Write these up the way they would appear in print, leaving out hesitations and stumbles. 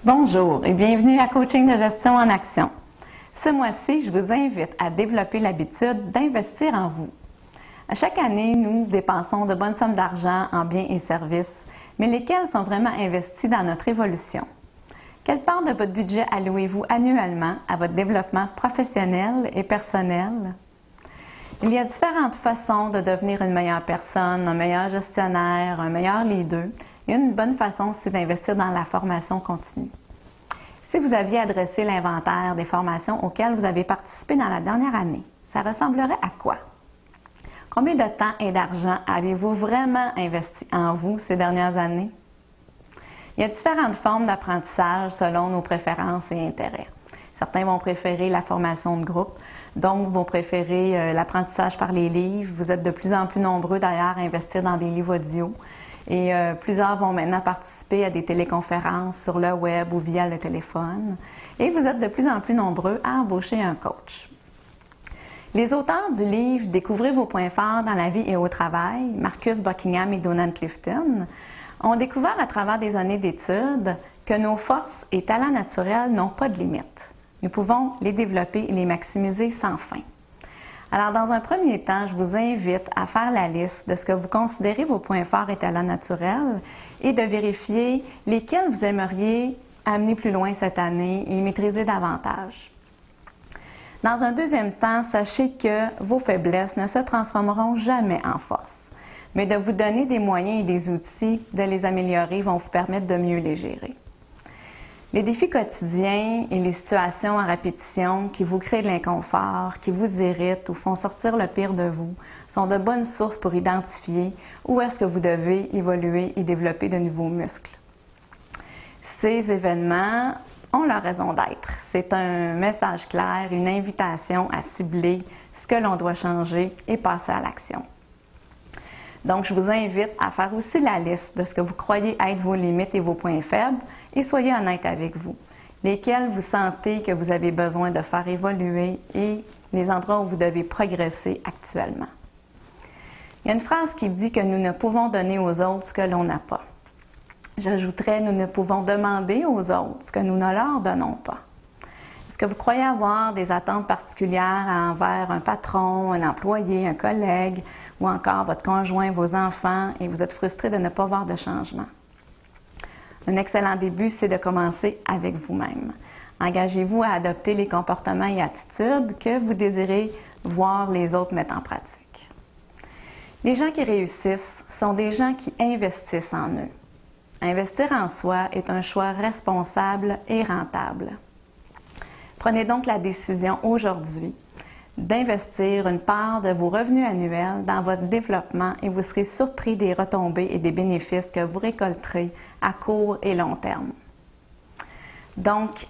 Bonjour et bienvenue à Coaching de gestion en action. Ce mois-ci, je vous invite à développer l'habitude d'investir en vous. À chaque année, nous dépensons de bonnes sommes d'argent en biens et services, mais lesquels sont vraiment investis dans notre évolution? Quelle part de votre budget allouez-vous annuellement à votre développement professionnel et personnel? Il y a différentes façons de devenir une meilleure personne, un meilleur gestionnaire, un meilleur leader. Et une bonne façon, c'est d'investir dans la formation continue. Si vous aviez adressé l'inventaire des formations auxquelles vous avez participé dans la dernière année, ça ressemblerait à quoi? Combien de temps et d'argent avez-vous vraiment investi en vous ces dernières années? Il y a différentes formes d'apprentissage selon nos préférences et intérêts. Certains vont préférer la formation de groupe, d'autres vont préférer l'apprentissage par les livres. Vous êtes de plus en plus nombreux d'ailleurs à investir dans des livres audio. Et plusieurs vont maintenant participer à des téléconférences sur le web ou via le téléphone. Et vous êtes de plus en plus nombreux à embaucher un coach. Les auteurs du livre « Découvrez vos points forts dans la vie et au travail », Marcus Buckingham et Donald Clifton, ont découvert à travers des années d'études que nos forces et talents naturels n'ont pas de limite. Nous pouvons les développer et les maximiser sans fin. Alors, dans un premier temps, je vous invite à faire la liste de ce que vous considérez vos points forts et talents naturels et de vérifier lesquels vous aimeriez amener plus loin cette année et maîtriser davantage. Dans un deuxième temps, sachez que vos faiblesses ne se transformeront jamais en force, mais de vous donner des moyens et des outils de les améliorer vont vous permettre de mieux les gérer. Les défis quotidiens et les situations à répétition qui vous créent de l'inconfort, qui vous irritent ou font sortir le pire de vous, sont de bonnes sources pour identifier où est-ce que vous devez évoluer et développer de nouveaux muscles. Ces événements ont leur raison d'être. C'est un message clair, une invitation à cibler ce que l'on doit changer et passer à l'action. Donc, je vous invite à faire aussi la liste de ce que vous croyez être vos limites et vos points faibles et soyez honnête avec vous. Lesquels vous sentez que vous avez besoin de faire évoluer et les endroits où vous devez progresser actuellement. Il y a une phrase qui dit que nous ne pouvons donner aux autres ce que l'on n'a pas. J'ajouterais, nous ne pouvons demander aux autres ce que nous ne leur donnons pas. Est-ce que vous croyez avoir des attentes particulières envers un patron, un employé, un collègue ou encore votre conjoint, vos enfants et vous êtes frustré de ne pas voir de changement? Un excellent début, c'est de commencer avec vous-même. Engagez-vous à adopter les comportements et attitudes que vous désirez voir les autres mettre en pratique. Les gens qui réussissent sont des gens qui investissent en eux. Investir en soi est un choix responsable et rentable. Prenez donc la décision aujourd'hui d'investir une part de vos revenus annuels dans votre développement et vous serez surpris des retombées et des bénéfices que vous récolterez à court et long terme. Donc,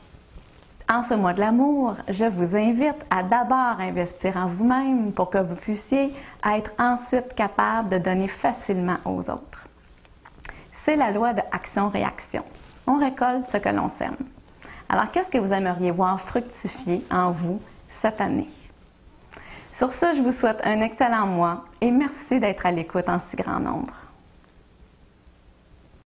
en ce mois de l'amour, je vous invite à d'abord investir en vous-même pour que vous puissiez être ensuite capable de donner facilement aux autres. C'est la loi de action-réaction. On récolte ce que l'on sème. Alors, qu'est-ce que vous aimeriez voir fructifier en vous cette année? Sur ce, je vous souhaite un excellent mois et merci d'être à l'écoute en si grand nombre.